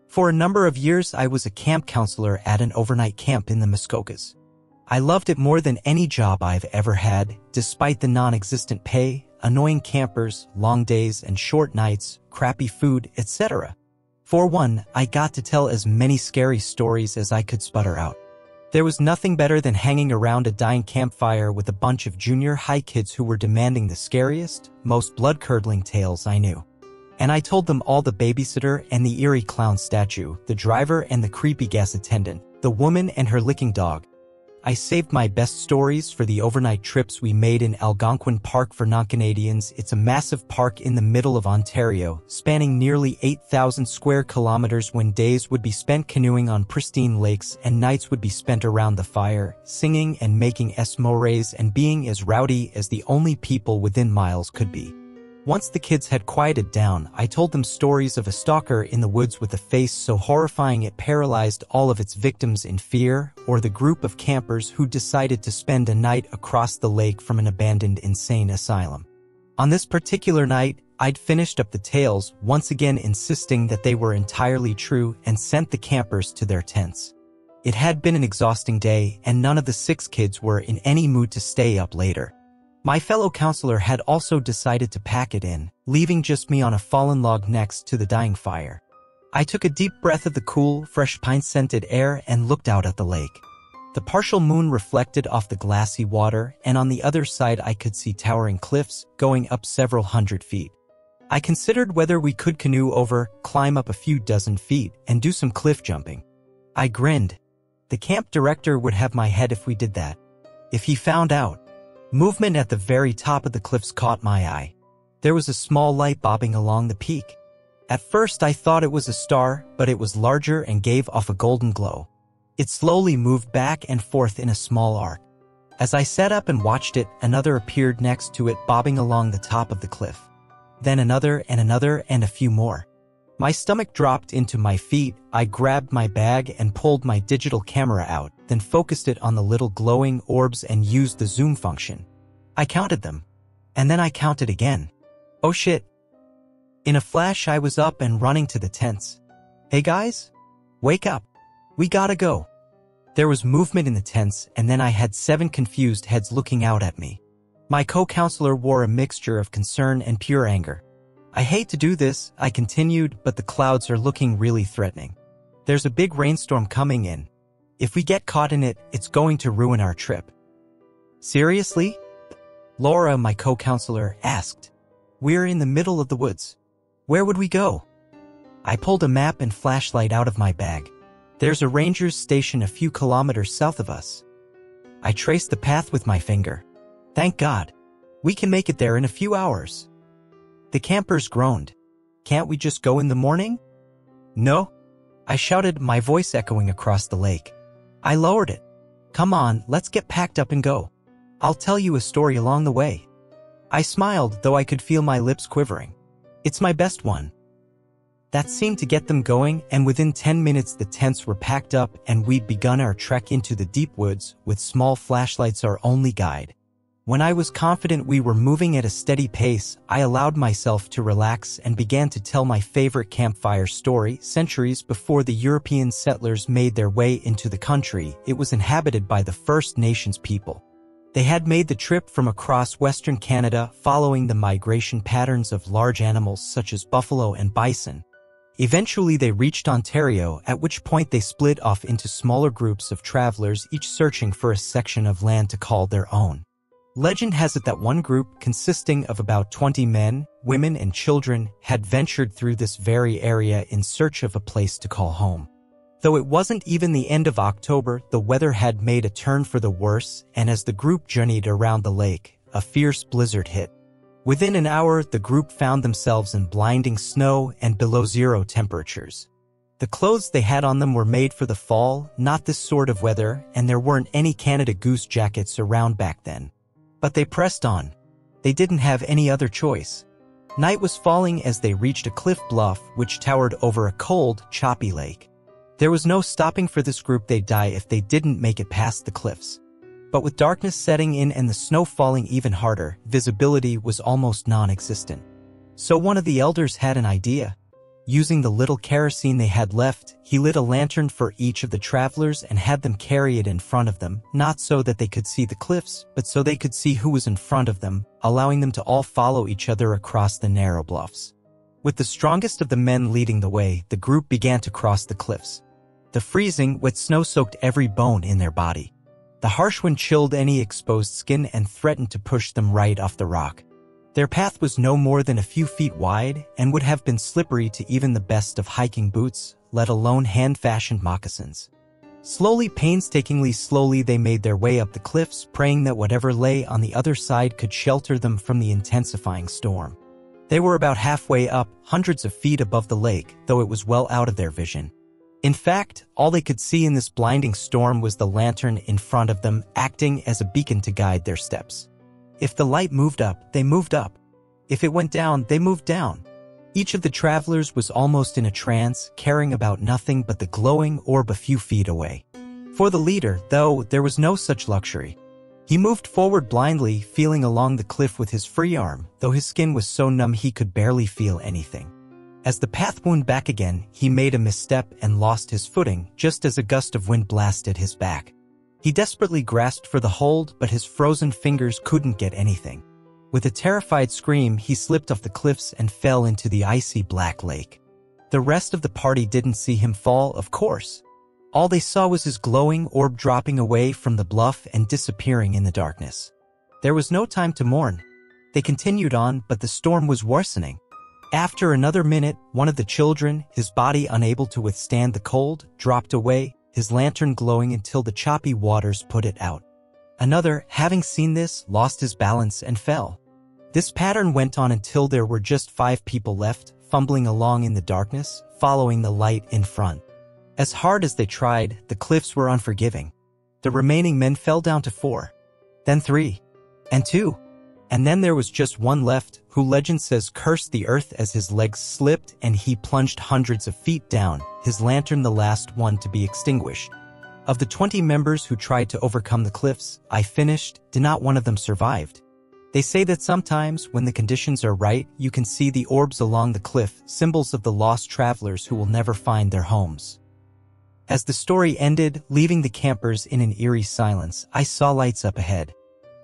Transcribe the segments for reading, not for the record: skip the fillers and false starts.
For a number of years, I was a camp counselor at an overnight camp in the Muskokas. I loved it more than any job I've ever had, despite the non-existent pay, annoying campers, long days and short nights, crappy food, etc. For one, I got to tell as many scary stories as I could sputter out. There was nothing better than hanging around a dying campfire with a bunch of junior high kids who were demanding the scariest, most blood-curdling tales I knew. And I told them all: the babysitter and the eerie clown statue, the driver and the creepy gas attendant, the woman and her licking dog. I saved my best stories for the overnight trips we made in Algonquin Park for non-Canadians. It's a massive park in the middle of Ontario, spanning nearly 8,000 square kilometers, when days would be spent canoeing on pristine lakes and nights would be spent around the fire, singing and making s'mores and being as rowdy as the only people within miles could be. Once the kids had quieted down, I told them stories of a stalker in the woods with a face so horrifying it paralyzed all of its victims in fear, or the group of campers who decided to spend a night across the lake from an abandoned insane asylum. On this particular night, I'd finished up the tales, once again insisting that they were entirely true, and sent the campers to their tents. It had been an exhausting day, and none of the 6 kids were in any mood to stay up later. My fellow counselor had also decided to pack it in, leaving just me on a fallen log next to the dying fire. I took a deep breath of the cool, fresh pine-scented air and looked out at the lake. The partial moon reflected off the glassy water, and on the other side I could see towering cliffs going up several hundred feet. I considered whether we could canoe over, climb up a few dozen feet, and do some cliff jumping. I grinned. The camp director would have my head if we did that. If he found out. Movement at the very top of the cliffs caught my eye. There was a small light bobbing along the peak. At first I thought it was a star, but it was larger and gave off a golden glow. It slowly moved back and forth in a small arc. As I sat up and watched it, another appeared next to it, bobbing along the top of the cliff. Then another and a few more. My stomach dropped into my feet. I grabbed my bag and pulled my digital camera out, then focused it on the little glowing orbs and used the zoom function. I counted them. And then I counted again. Oh shit. In a flash I was up and running to the tents. Hey guys? Wake up. We gotta go. There was movement in the tents, and then I had 7 confused heads looking out at me. My co-counselor wore a mixture of concern and pure anger. I hate to do this, I continued, but the clouds are looking really threatening. There's a big rainstorm coming in. If we get caught in it, it's going to ruin our trip. Seriously? Laura, my co-counselor, asked. We're in the middle of the woods. Where would we go? I pulled a map and flashlight out of my bag. There's a ranger's station a few kilometers south of us. I traced the path with my finger. Thank God. We can make it there in a few hours. The campers groaned. Can't we just go in the morning? No. I shouted, my voice echoing across the lake. I lowered it. Come on, let's get packed up and go. I'll tell you a story along the way. I smiled, though I could feel my lips quivering. It's my best one. That seemed to get them going, and within 10 minutes the tents were packed up and we'd begun our trek into the deep woods, with small flashlights our only guide. When I was confident we were moving at a steady pace, I allowed myself to relax and began to tell my favorite campfire story. Centuries before the European settlers made their way into the country, it was inhabited by the First Nations people. They had made the trip from across Western Canada, following the migration patterns of large animals such as buffalo and bison. Eventually they reached Ontario, at which point they split off into smaller groups of travelers, each searching for a section of land to call their own. Legend has it that one group, consisting of about 20 men, women, and children, had ventured through this very area in search of a place to call home. Though it wasn't even the end of October, the weather had made a turn for the worse, and as the group journeyed around the lake, a fierce blizzard hit. Within an hour, the group found themselves in blinding snow and below zero temperatures. The clothes they had on them were made for the fall, not this sort of weather, and there weren't any Canada Goose jackets around back then. But they pressed on. They didn't have any other choice. Night was falling as they reached a cliff bluff which towered over a cold, choppy lake. There was no stopping for this group. They'd die if they didn't make it past the cliffs. But with darkness setting in and the snow falling even harder, visibility was almost non-existent. So one of the elders had an idea. Using the little kerosene they had left, he lit a lantern for each of the travelers and had them carry it in front of them, not so that they could see the cliffs, but so they could see who was in front of them, allowing them to all follow each other across the narrow bluffs. With the strongest of the men leading the way, the group began to cross the cliffs. The freezing, wet snow soaked every bone in their body. The harsh wind chilled any exposed skin and threatened to push them right off the rock. Their path was no more than a few feet wide and would have been slippery to even the best of hiking boots, let alone hand-fashioned moccasins. Painstakingly slowly they made their way up the cliffs, praying that whatever lay on the other side could shelter them from the intensifying storm. They were about halfway up, hundreds of feet above the lake, though it was well out of their vision. In fact, all they could see in this blinding storm was the lantern in front of them, acting as a beacon to guide their steps. If the light moved up, they moved up. If it went down, they moved down. Each of the travelers was almost in a trance, caring about nothing but the glowing orb a few feet away. For the leader, though, there was no such luxury. He moved forward blindly, feeling along the cliff with his free arm, though his skin was so numb he could barely feel anything. As the path wound back again, he made a misstep and lost his footing, just as a gust of wind blasted his back. He desperately grasped for the hold, but his frozen fingers couldn't get anything. With a terrified scream, he slipped off the cliffs and fell into the icy black lake. The rest of the party didn't see him fall, of course. All they saw was his glowing orb dropping away from the bluff and disappearing in the darkness. There was no time to mourn. They continued on, but the storm was worsening. After another minute, one of the children, his body unable to withstand the cold, dropped away, his lantern glowing until the choppy waters put it out. Another, having seen this, lost his balance and fell. This pattern went on until there were just 5 people left, fumbling along in the darkness, following the light in front. As hard as they tried, the cliffs were unforgiving. The remaining men fell down to 4. Then 3. And 2. And then there was just one left, who legend says cursed the earth as his legs slipped and he plunged hundreds of feet down, his lantern the last one to be extinguished. Of the 20 members who tried to overcome the cliffs, not one of them survived. They say that sometimes, when the conditions are right, you can see the orbs along the cliff, symbols of the lost travelers who will never find their homes. As the story ended, leaving the campers in an eerie silence, I saw lights up ahead.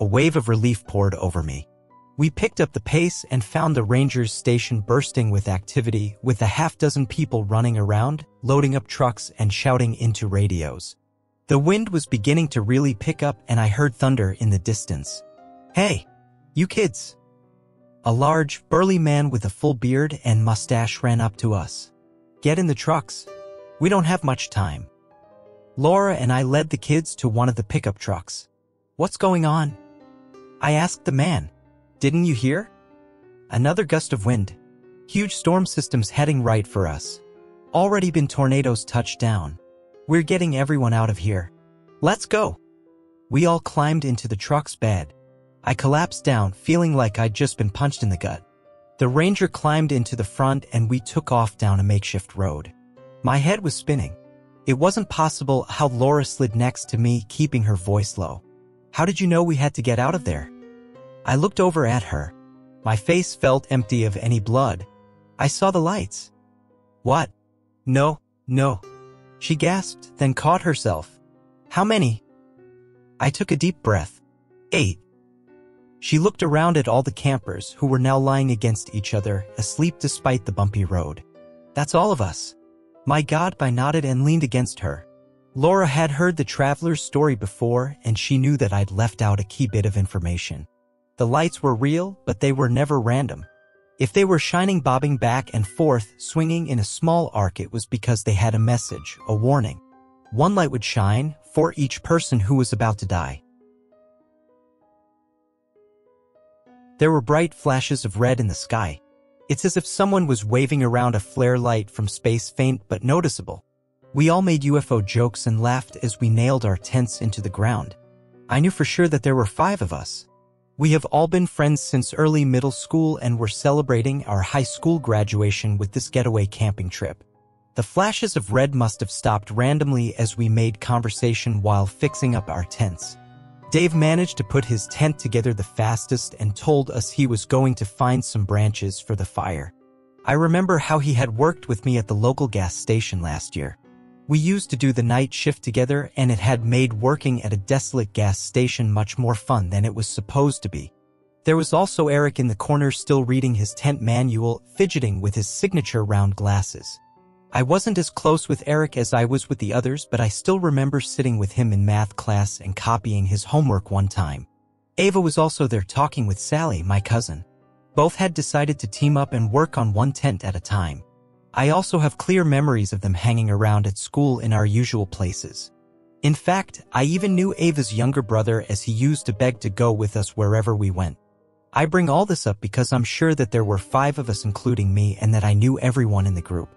A wave of relief poured over me. We picked up the pace and found the rangers station bursting with activity, with a half-dozen people running around, loading up trucks and shouting into radios. The wind was beginning to really pick up and I heard thunder in the distance. "Hey, you kids!" A large, burly man with a full beard and mustache ran up to us. "Get in the trucks. We don't have much time." Laura and I led the kids to one of the pickup trucks. "What's going on?" I asked the man. "Didn't you hear?" Another gust of wind. Huge storm systems heading right for us. Already been tornadoes touched down. We're getting everyone out of here. Let's go. We all climbed into the truck's bed. I collapsed down, feeling like I'd just been punched in the gut. The ranger climbed into the front and we took off down a makeshift road. My head was spinning. It wasn't possible how Laura slid next to me, keeping her voice low. "How did you know we had to get out of there?" I looked over at her. My face felt empty of any blood. I saw the lights. "What? No. She gasped, then caught herself. "How many?" I took a deep breath. 8. She looked around at all the campers who were now lying against each other, asleep despite the bumpy road. "That's all of us." My God, I nodded and leaned against her. Laura had heard the traveler's story before, and she knew that I'd left out a key bit of information. The lights were real, but they were never random. If they were shining, bobbing back and forth, swinging in a small arc, it was because they had a message, a warning. One light would shine for each person who was about to die. There were bright flashes of red in the sky. It's as if someone was waving around a flare light from space, faint but noticeable. We all made UFO jokes and laughed as we nailed our tents into the ground. I knew for sure that there were 5 of us. We have all been friends since early middle school and were celebrating our high school graduation with this getaway camping trip. The flashes of red must have stopped randomly as we made conversation while fixing up our tents. Dave managed to put his tent together the fastest and told us he was going to find some branches for the fire. I remember how he had worked with me at the local gas station last year. We used to do the night shift together, and it had made working at a desolate gas station much more fun than it was supposed to be. There was also Eric in the corner still reading his tent manual, fidgeting with his signature round glasses. I wasn't as close with Eric as I was with the others, but I still remember sitting with him in math class and copying his homework one time. Ava was also there talking with Sally, my cousin. Both had decided to team up and work on one tent at a time. I also have clear memories of them hanging around at school in our usual places. In fact, I even knew Ava's younger brother, as he used to beg to go with us wherever we went. I bring all this up because I'm sure that there were 5 of us including me, and that I knew everyone in the group.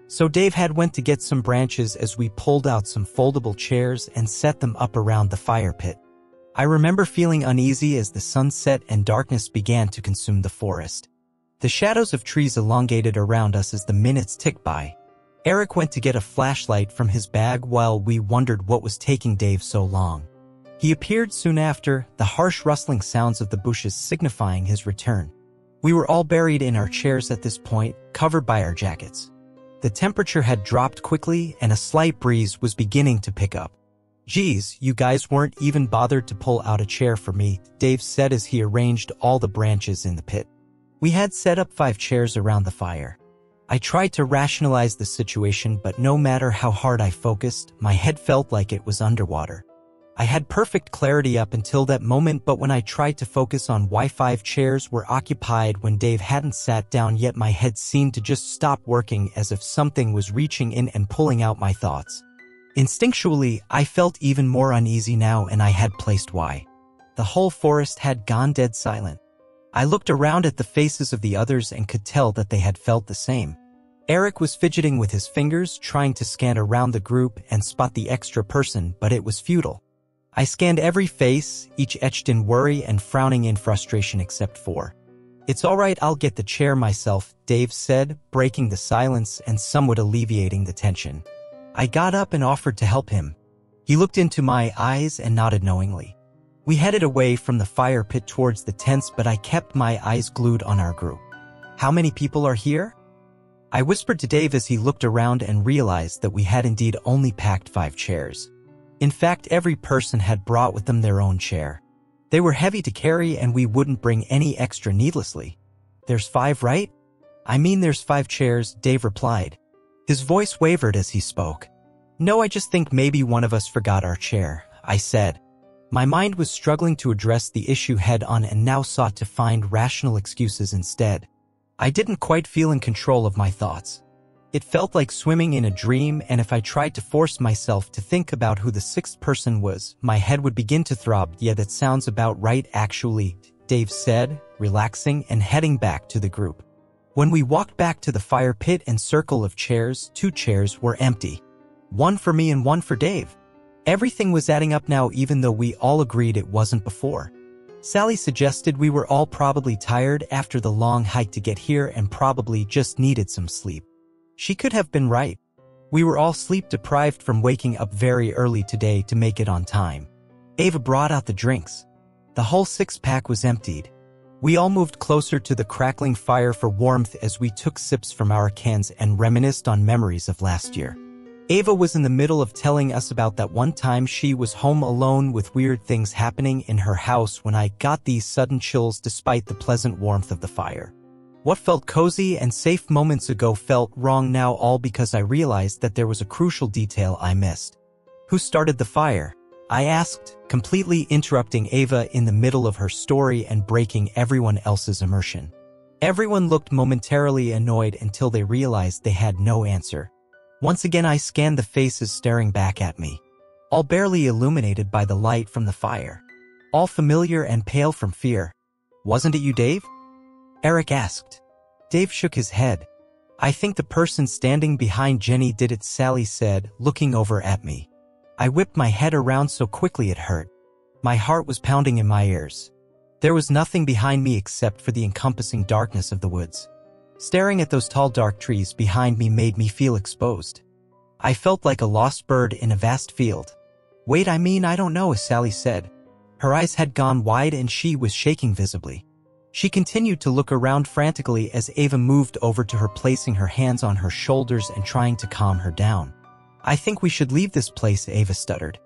So Dave had went to get some branches as we pulled out some foldable chairs and set them up around the fire pit. I remember feeling uneasy as the sun set and darkness began to consume the forest. The shadows of trees elongated around us as the minutes ticked by. Eric went to get a flashlight from his bag while we wondered what was taking Dave so long. He appeared soon after, the harsh rustling sounds of the bushes signifying his return. We were all buried in our chairs at this point, covered by our jackets. The temperature had dropped quickly and a slight breeze was beginning to pick up. "Geez, you guys weren't even bothered to pull out a chair for me," Dave said as he arranged all the branches in the pit. We had set up 5 chairs around the fire. I tried to rationalize the situation, but no matter how hard I focused, my head felt like it was underwater. I had perfect clarity up until that moment, but when I tried to focus on why 5 chairs were occupied when Dave hadn't sat down yet, my head seemed to just stop working, as if something was reaching in and pulling out my thoughts. Instinctually, I felt even more uneasy now, and I had placed why. The whole forest had gone dead silent. I looked around at the faces of the others and could tell that they had felt the same. Eric was fidgeting with his fingers, trying to scan around the group and spot the extra person, but it was futile. I scanned every face, each etched in worry and frowning in frustration except for. "It's all right, I'll get the chair myself," Dave said, breaking the silence and somewhat alleviating the tension. I got up and offered to help him. He looked into my eyes and nodded knowingly. We headed away from the fire pit towards the tents, but I kept my eyes glued on our group. "How many people are here?" I whispered to Dave as he looked around and realized that we had indeed only packed 5 chairs. In fact, every person had brought with them their own chair. They were heavy to carry and we wouldn't bring any extra needlessly. "There's 5, right?" "I mean, there's 5 chairs," Dave replied. His voice wavered as he spoke. "No, I just think maybe one of us forgot our chair," I said. My mind was struggling to address the issue head-on and now sought to find rational excuses instead. I didn't quite feel in control of my thoughts. It felt like swimming in a dream, and if I tried to force myself to think about who the 6th person was, my head would begin to throb. "Yeah, that sounds about right actually," Dave said, relaxing and heading back to the group. When we walked back to the fire pit and circle of chairs, 2 chairs were empty. 1 for me and 1 for Dave. Everything was adding up now, even though we all agreed it wasn't before. Sally suggested we were all probably tired after the long hike to get here and probably just needed some sleep. She could have been right. We were all sleep-deprived from waking up very early today to make it on time. Ava brought out the drinks. The whole 6-pack was emptied. We all moved closer to the crackling fire for warmth as we took sips from our cans and reminisced on memories of last year. Ava was in the middle of telling us about that one time she was home alone with weird things happening in her house when I got these sudden chills despite the pleasant warmth of the fire. What felt cozy and safe moments ago felt wrong now, all because I realized that there was a crucial detail I missed. "Who started the fire?" I asked, completely interrupting Ava in the middle of her story and breaking everyone else's immersion. Everyone looked momentarily annoyed until they realized they had no answer. Once again I scanned the faces staring back at me, all barely illuminated by the light from the fire, all familiar and pale from fear. "Wasn't it you, Dave?" Eric asked. Dave shook his head. "I think the person standing behind Jenny did it," Sally said, looking over at me. I whipped my head around so quickly it hurt. My heart was pounding in my ears. There was nothing behind me except for the encompassing darkness of the woods. Staring at those tall dark trees behind me made me feel exposed. I felt like a lost bird in a vast field. "Wait, I don't know," Sally said. Her eyes had gone wide and she was shaking visibly. She continued to look around frantically as Ava moved over to her, placing her hands on her shoulders and trying to calm her down. "I think we should leave this place," Ava stuttered.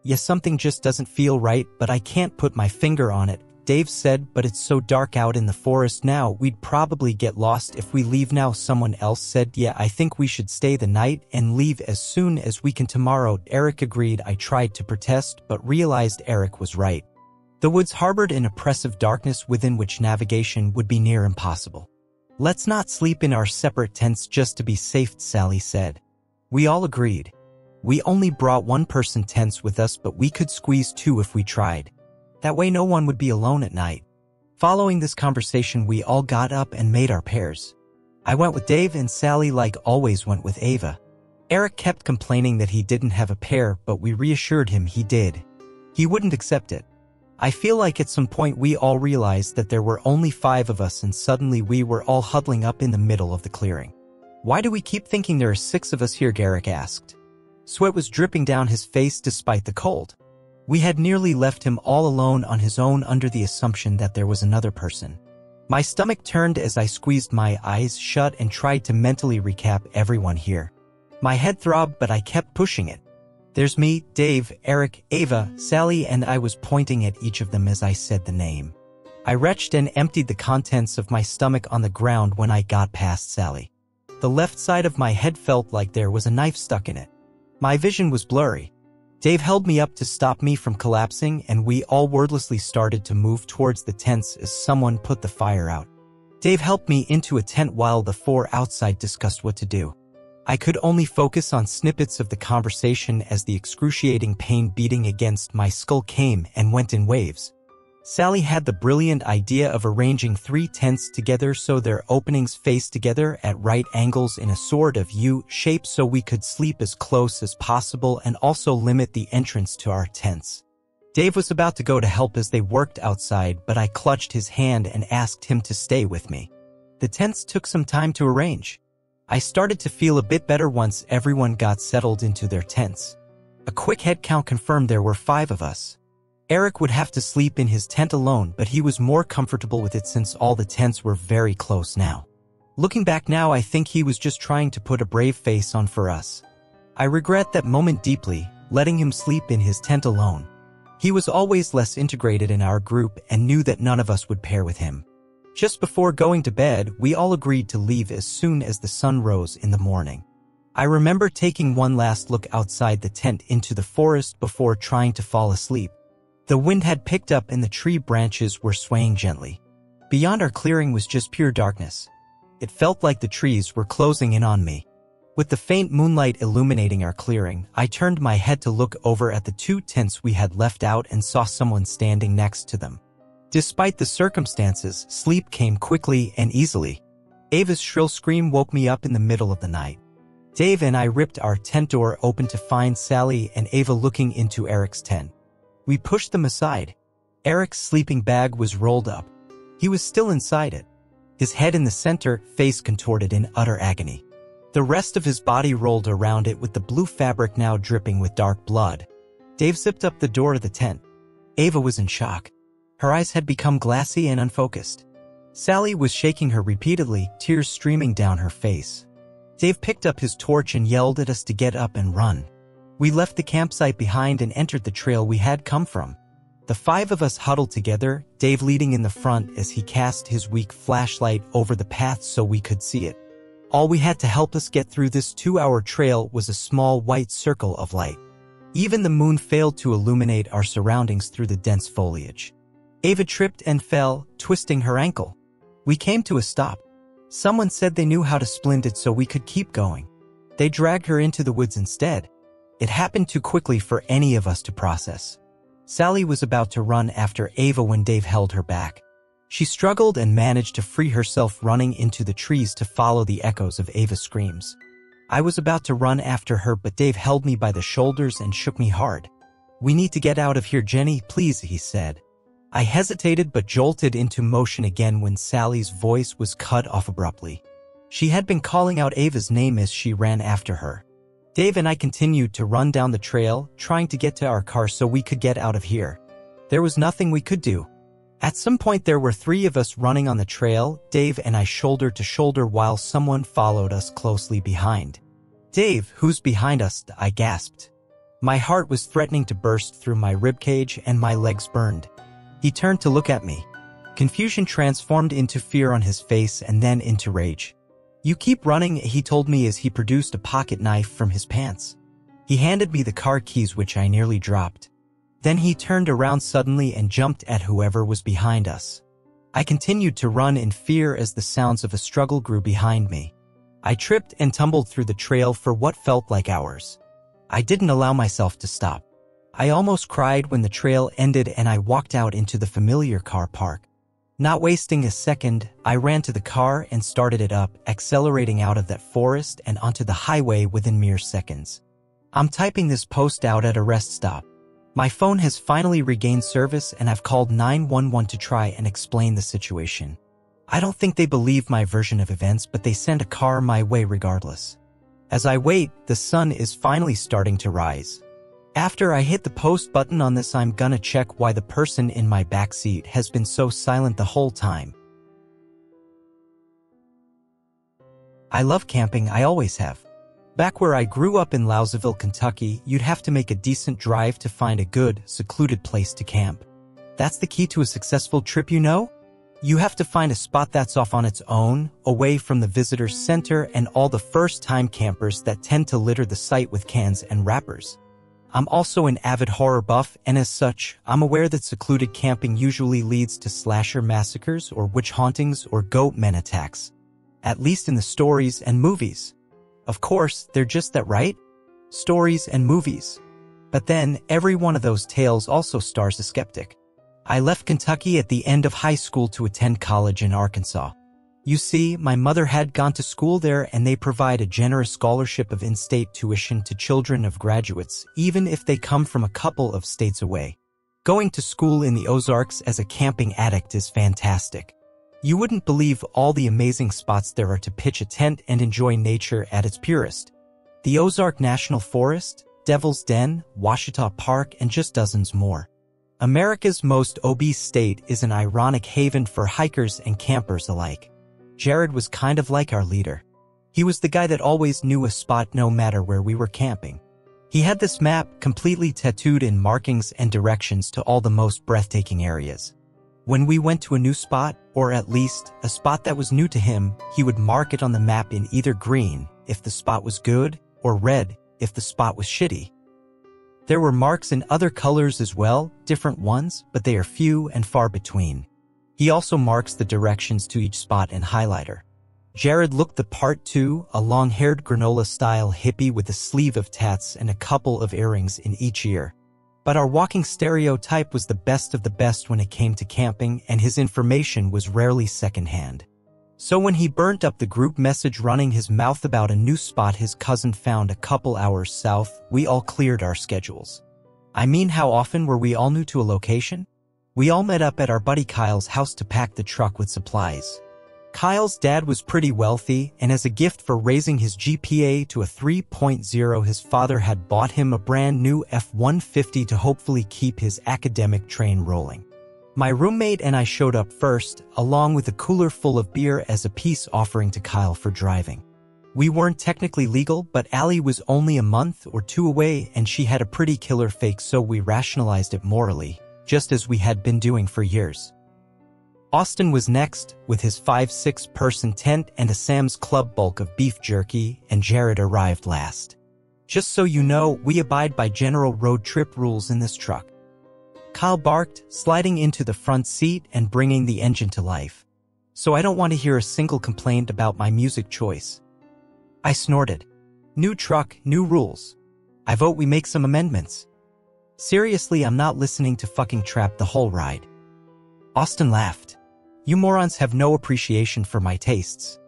"Yes, something just doesn't feel right, but I can't put my finger on it," Dave said. "But it's so dark out in the forest now, we'd probably get lost if we leave now," someone else said. "Yeah, I think we should stay the night and leave as soon as we can tomorrow," Eric agreed. I tried to protest, but realized Eric was right. The woods harbored an oppressive darkness within which navigation would be near impossible. "Let's not sleep in our separate tents just to be safe," Sally said. We all agreed. We only brought one-person tents with us, but we could squeeze two if we tried. That way no one would be alone at night. Following this conversation, we all got up and made our pairs. I went with Dave and Sally, like always went with Ava. Eric kept complaining that he didn't have a pair, but we reassured him he did. He wouldn't accept it. I feel like at some point we all realized that there were only 5 of us, and suddenly we were all huddling up in the middle of the clearing. "Why do we keep thinking there are 6 of us here?" Garrick asked. Sweat was dripping down his face despite the cold. We had nearly left him all alone on his own under the assumption that there was another person. My stomach turned as I squeezed my eyes shut and tried to mentally recap everyone here. My head throbbed, but I kept pushing it. "There's me, Dave, Eric, Ava, Sally," and I was pointing at each of them as I said the name. I retched and emptied the contents of my stomach on the ground when I got past Sally. The left side of my head felt like there was a knife stuck in it. My vision was blurry. Dave held me up to stop me from collapsing, and we all wordlessly started to move towards the tents as someone put the fire out. Dave helped me into a tent while the 4 outside discussed what to do. I could only focus on snippets of the conversation as the excruciating pain beating against my skull came and went in waves. Sally had the brilliant idea of arranging 3 tents together so their openings faced together at right angles in a sort of U shape so we could sleep as close as possible and also limit the entrance to our tents. Dave was about to go to help as they worked outside, but I clutched his hand and asked him to stay with me. The tents took some time to arrange. I started to feel a bit better once everyone got settled into their tents. A quick head count confirmed there were 5 of us. Eric would have to sleep in his tent alone, but he was more comfortable with it since all the tents were very close now. Looking back now, I think he was just trying to put a brave face on for us. I regret that moment deeply, letting him sleep in his tent alone. He was always less integrated in our group and knew that none of us would pair with him. Just before going to bed, we all agreed to leave as soon as the sun rose in the morning. I remember taking one last look outside the tent into the forest before trying to fall asleep. The wind had picked up and the tree branches were swaying gently. Beyond our clearing was just pure darkness. It felt like the trees were closing in on me. With the faint moonlight illuminating our clearing, I turned my head to look over at the 2 tents we had left out and saw someone standing next to them. Despite the circumstances, sleep came quickly and easily. Ava's shrill scream woke me up in the middle of the night. Dave and I ripped our tent door open to find Sally and Ava looking into Eric's tent. We pushed them aside. Eric's sleeping bag was rolled up. He was still inside it, his head in the center, face contorted in utter agony. The rest of his body rolled around it with the blue fabric now dripping with dark blood. Dave zipped up the door of the tent. Ava was in shock. Her eyes had become glassy and unfocused. Sally was shaking her repeatedly, tears streaming down her face. Dave picked up his torch and yelled at us to get up and run. We left the campsite behind and entered the trail we had come from. The 5 of us huddled together, Dave leading in the front as he cast his weak flashlight over the path so we could see it. All we had to help us get through this 2-hour trail was a small white circle of light. Even the moon failed to illuminate our surroundings through the dense foliage. Ava tripped and fell, twisting her ankle. We came to a stop. Someone said they knew how to splint it so we could keep going. They dragged her into the woods instead. It happened too quickly for any of us to process. Sally was about to run after Ava when Dave held her back. She struggled and managed to free herself, running into the trees to follow the echoes of Ava's screams. I was about to run after her, but Dave held me by the shoulders and shook me hard. "We need to get out of here, Jenny, please," he said. I hesitated but jolted into motion again when Sally's voice was cut off abruptly. She had been calling out Ava's name as she ran after her. Dave and I continued to run down the trail, trying to get to our car so we could get out of here. There was nothing we could do. At some point there were 3 of us running on the trail, Dave and I shoulder to shoulder while someone followed us closely behind. "Dave, who's behind us?" I gasped. My heart was threatening to burst through my ribcage and my legs burned. He turned to look at me. Confusion transformed into fear on his face and then into rage. "You keep running," he told me as he produced a pocket knife from his pants. He handed me the car keys, which I nearly dropped. Then he turned around suddenly and jumped at whoever was behind us. I continued to run in fear as the sounds of a struggle grew behind me. I tripped and tumbled through the trail for what felt like hours. I didn't allow myself to stop. I almost cried when the trail ended and I walked out into the familiar car park. Not wasting a second, I ran to the car and started it up, accelerating out of that forest and onto the highway within mere seconds. I'm typing this post out at a rest stop. My phone has finally regained service and I've called 911 to try and explain the situation. I don't think they believe my version of events, but they send a car my way regardless. As I wait, the sun is finally starting to rise. After I hit the post button on this, I'm gonna check why the person in my backseat has been so silent the whole time. I love camping, I always have. Back where I grew up in Louisville, Kentucky, you'd have to make a decent drive to find a good, secluded place to camp. That's the key to a successful trip, you know? You have to find a spot that's off on its own, away from the visitor center and all the first-time campers that tend to litter the site with cans and wrappers. I'm also an avid horror buff, and as such, I'm aware that secluded camping usually leads to slasher massacres or witch hauntings or goat men attacks. At least in the stories and movies. Of course, they're just that, right? Stories and movies. But then, every one of those tales also stars a skeptic. I left Kentucky at the end of high school to attend college in Arkansas. You see, my mother had gone to school there and they provide a generous scholarship of in-state tuition to children of graduates, even if they come from a couple of states away. Going to school in the Ozarks as a camping addict is fantastic. You wouldn't believe all the amazing spots there are to pitch a tent and enjoy nature at its purest. The Ozark National Forest, Devil's Den, Washita Park, and just dozens more. America's most obese state is an ironic haven for hikers and campers alike. Jared was kind of like our leader. He was the guy that always knew a spot no matter where we were camping. He had this map completely tattooed in markings and directions to all the most breathtaking areas. When we went to a new spot, or at least a spot that was new to him, he would mark it on the map in either green if the spot was good, or red if the spot was shitty. There were marks in other colors as well, different ones, but they are few and far between. He also marks the directions to each spot in highlighter. Jared looked the part too, a long-haired granola-style hippie with a sleeve of tats and a couple of earrings in each ear. But our walking stereotype was the best of the best when it came to camping, and his information was rarely secondhand. So when he burnt up the group message running his mouth about a new spot his cousin found a couple hours south, we all cleared our schedules. I mean, how often were we all new to a location? We all met up at our buddy Kyle's house to pack the truck with supplies. Kyle's dad was pretty wealthy, and as a gift for raising his GPA to a 3.0, his father had bought him a brand new F-150 to hopefully keep his academic train rolling. My roommate and I showed up first, along with a cooler full of beer as a peace offering to Kyle for driving. We weren't technically legal, but Allie was only a month or 2 away and she had a pretty killer fake, so we rationalized it morally, just as we had been doing for years. Austin was next, with his 5-6 person tent and a Sam's Club bulk of beef jerky, and Jared arrived last. Just so you know, we abide by general road trip rules in this truck. Kyle barked, sliding into the front seat and bringing the engine to life. So I don't want to hear a single complaint about my music choice. I snorted. New truck, new rules. I vote we make some amendments. Seriously, I'm not listening to fucking Trap the whole ride. Austin laughed. You morons have no appreciation for my tastes.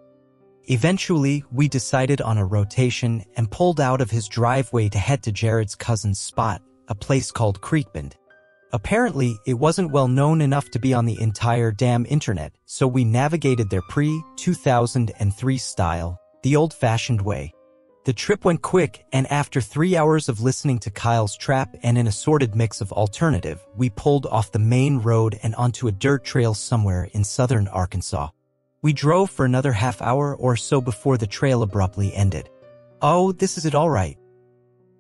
Eventually, we decided on a rotation and pulled out of his driveway to head to Jared's cousin's spot, a place called Creekbend. Apparently, it wasn't well known enough to be on the entire damn internet, so we navigated there pre-2003 style, the old-fashioned way. The trip went quick, and after 3 hours of listening to Kyle's trap and an assorted mix of alternative, we pulled off the main road and onto a dirt trail somewhere in southern Arkansas. We drove for another half hour or so before the trail abruptly ended. "Oh, this is it all right."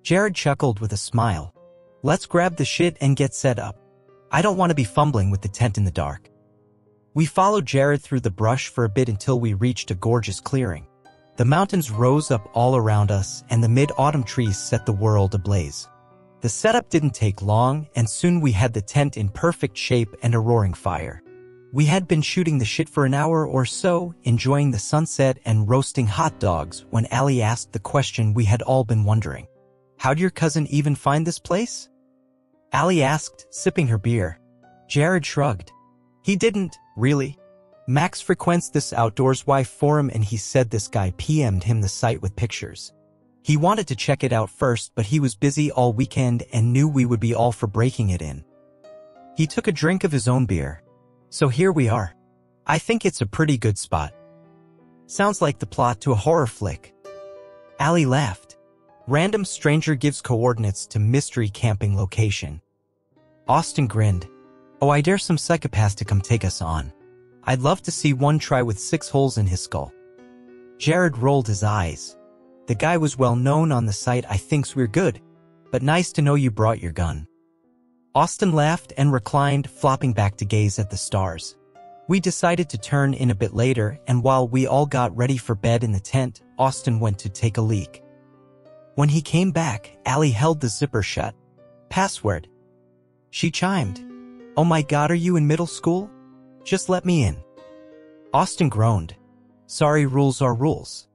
Jared chuckled with a smile. "Let's grab the shit and get set up. I don't want to be fumbling with the tent in the dark." We followed Jared through the brush for a bit until we reached a gorgeous clearing. The mountains rose up all around us, and the mid-autumn trees set the world ablaze. The setup didn't take long, and soon we had the tent in perfect shape and a roaring fire. We had been shooting the shit for an hour or so, enjoying the sunset and roasting hot dogs, when Allie asked the question we had all been wondering. "How'd your cousin even find this place?" Allie asked, sipping her beer. Jared shrugged. "He didn't, really. Max frequents this Outdoors Wife forum, and he said this guy PM'd him the site with pictures. He wanted to check it out first, but he was busy all weekend and knew we would be all for breaking it in. He took a drink of his own beer. So here we are. I think it's a pretty good spot. Sounds like the plot to a horror flick." Allie laughed. "Random stranger gives coordinates to mystery camping location." Austin grinned. "Oh, I dare some psychopaths to come take us on. I'd love to see one try with 6 holes in his skull." Jared rolled his eyes. "The guy was well known on the site. I thinks we're good. But nice to know you brought your gun." Austin laughed and reclined, flopping back to gaze at the stars. We decided to turn in a bit later, and while we all got ready for bed in the tent, Austin went to take a leak. When he came back, Allie held the zipper shut. "Password." She chimed. "Oh my God, are you in middle school? Just let me in." Austin groaned. "Sorry, rules are rules."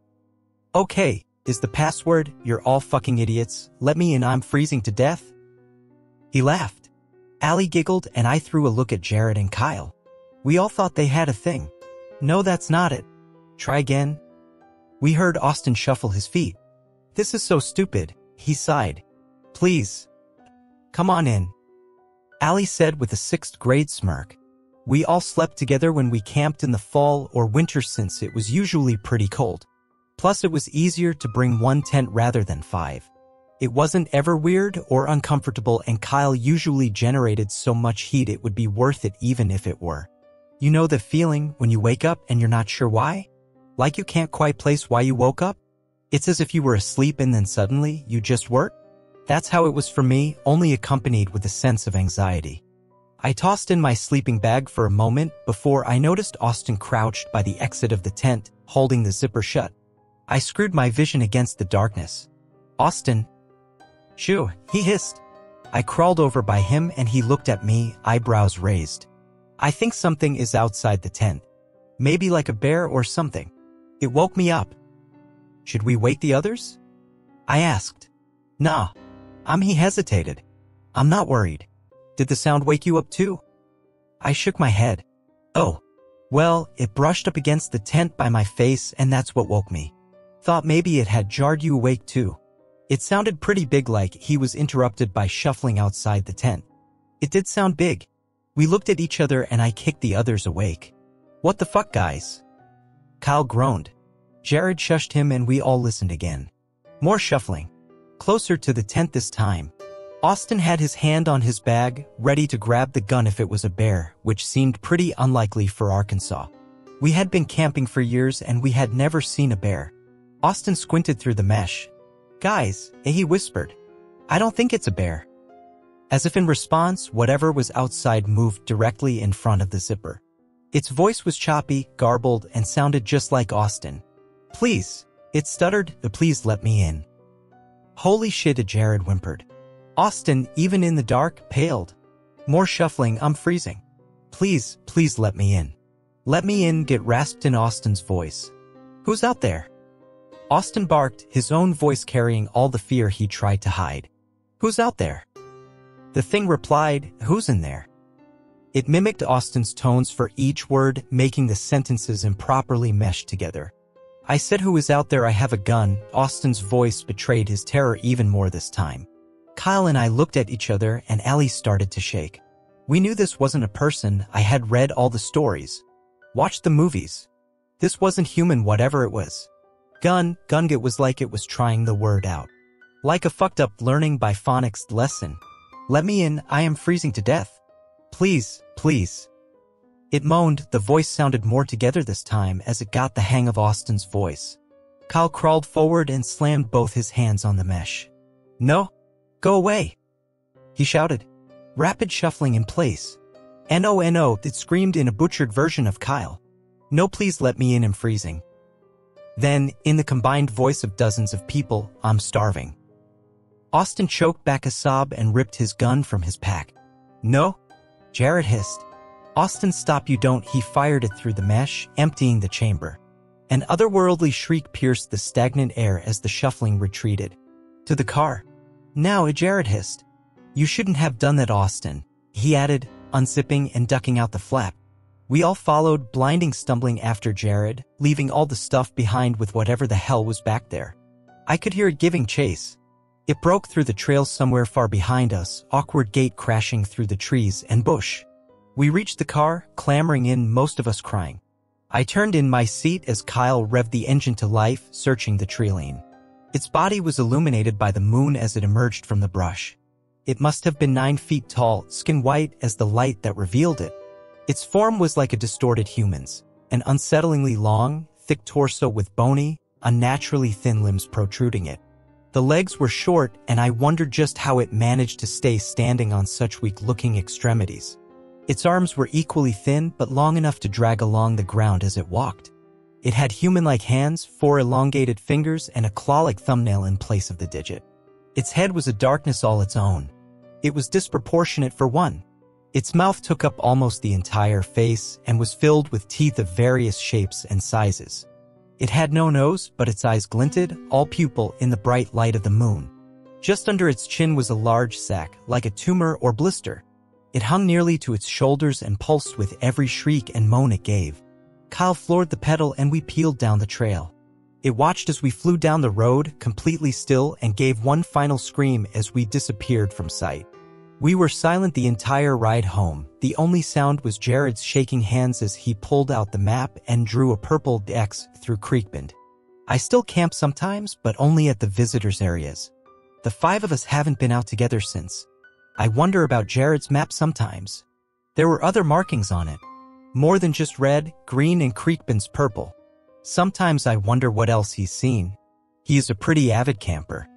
"Okay, is the password, 'You're all fucking idiots, let me in, I'm freezing to death'?" He laughed. Allie giggled, and I threw a look at Jared and Kyle. We all thought they had a thing. "No, that's not it. Try again." We heard Austin shuffle his feet. "This is so stupid," he sighed. "Please. Come on in," Allie said with a 6th grade smirk. We all slept together when we camped in the fall or winter, since it was usually pretty cold. Plus, it was easier to bring one tent rather than 5. It wasn't ever weird or uncomfortable, and Kyle usually generated so much heat it would be worth it even if it were. You know the feeling when you wake up and you're not sure why? Like you can't quite place why you woke up? It's as if you were asleep and then suddenly you just weren't? That's how it was for me, only accompanied with a sense of anxiety. I tossed in my sleeping bag for a moment before I noticed Austin crouched by the exit of the tent, holding the zipper shut. I screwed my vision against the darkness. "Austin." "Shoo," he hissed. I crawled over by him and he looked at me, eyebrows raised. "I think something is outside the tent. Maybe like a bear or something. It woke me up." "Should we wake the others?" I asked. "Nah. He hesitated. "I'm not worried. Did the sound wake you up too?" I shook my head. "Oh. Well, it brushed up against the tent by my face and that's what woke me. Thought maybe it had jarred you awake too." It sounded pretty big, like he was interrupted by shuffling outside the tent. It did sound big. We looked at each other and I kicked the others awake. "What the fuck, guys?" Kyle groaned. Jared shushed him and we all listened again. More shuffling. Closer to the tent this time. Austin had his hand on his bag, ready to grab the gun if it was a bear, which seemed pretty unlikely for Arkansas. We had been camping for years and we had never seen a bear. Austin squinted through the mesh. "Guys," he whispered. "I don't think it's a bear." As if in response, whatever was outside moved directly in front of the zipper. Its voice was choppy, garbled, and sounded just like Austin. "Please," it stuttered, "please let me in." "Holy shit," Jared whimpered. Austin, even in the dark, paled. More shuffling. "I'm freezing. Please, please let me in." "Let me in," get rasped in Austin's voice. "Who's out there?" Austin barked, his own voice carrying all the fear he tried to hide. "Who's out there?" The thing replied, "Who's in there?" It mimicked Austin's tones for each word, making the sentences improperly meshed together. I said, "Who is out there? I have a gun." Austin's voice betrayed his terror even more this time. Kyle and I looked at each other and Allie started to shake. We knew this wasn't a person. I had read all the stories. Watched the movies. This wasn't human, whatever it was. Gunget was like it was trying the word out. Like a fucked up learning by phonics lesson. Let me in, I am freezing to death. Please, please. It moaned, the voice sounded more together this time as it got the hang of Austin's voice. Kyle crawled forward and slammed both his hands on the mesh. No, go away, he shouted, rapid shuffling in place. No, it screamed in a butchered version of Kyle. No, please let me in, I'm freezing. Then, in the combined voice of dozens of people, I'm starving. Austin choked back a sob and ripped his gun from his pack. No, Jared hissed. Austin, stop, you don't. He fired it through the mesh, emptying the chamber. An otherworldly shriek pierced the stagnant air as the shuffling retreated. To the car. Now, Jared hissed. You shouldn't have done that, Austin, he added, unzipping and ducking out the flap. We all followed, blinding, stumbling after Jared, leaving all the stuff behind with whatever the hell was back there. I could hear it giving chase. It broke through the trail somewhere far behind us, awkward gate crashing through the trees and bush. We reached the car, clambering in, most of us crying. I turned in my seat as Kyle revved the engine to life, searching the tree lane. Its body was illuminated by the moon as it emerged from the brush. It must have been 9 feet tall, skin white as the light that revealed it. Its form was like a distorted human's, an unsettlingly long, thick torso with bony, unnaturally thin limbs protruding it. The legs were short, and I wondered just how it managed to stay standing on such weak-looking extremities. Its arms were equally thin but long enough to drag along the ground as it walked. It had human-like hands, 4 elongated fingers, and a claw-like thumbnail in place of the digit. Its head was a darkness all its own. It was disproportionate for one. Its mouth took up almost the entire face and was filled with teeth of various shapes and sizes. It had no nose, but its eyes glinted, all pupil, in the bright light of the moon. Just under its chin was a large sac, like a tumor or blister. It hung nearly to its shoulders and pulsed with every shriek and moan it gave. Kyle floored the pedal and we peeled down the trail. It watched as we flew down the road, completely still, and gave one final scream as we disappeared from sight. We were silent the entire ride home. The only sound was Jared's shaking hands as he pulled out the map and drew a purple X through Creekbend. I still camp sometimes, but only at the visitors areas. The 5 of us haven't been out together since. I wonder about Jared's map sometimes. There were other markings on it. More than just red, green, and Creekbend's purple. Sometimes I wonder what else he's seen. He is a pretty avid camper.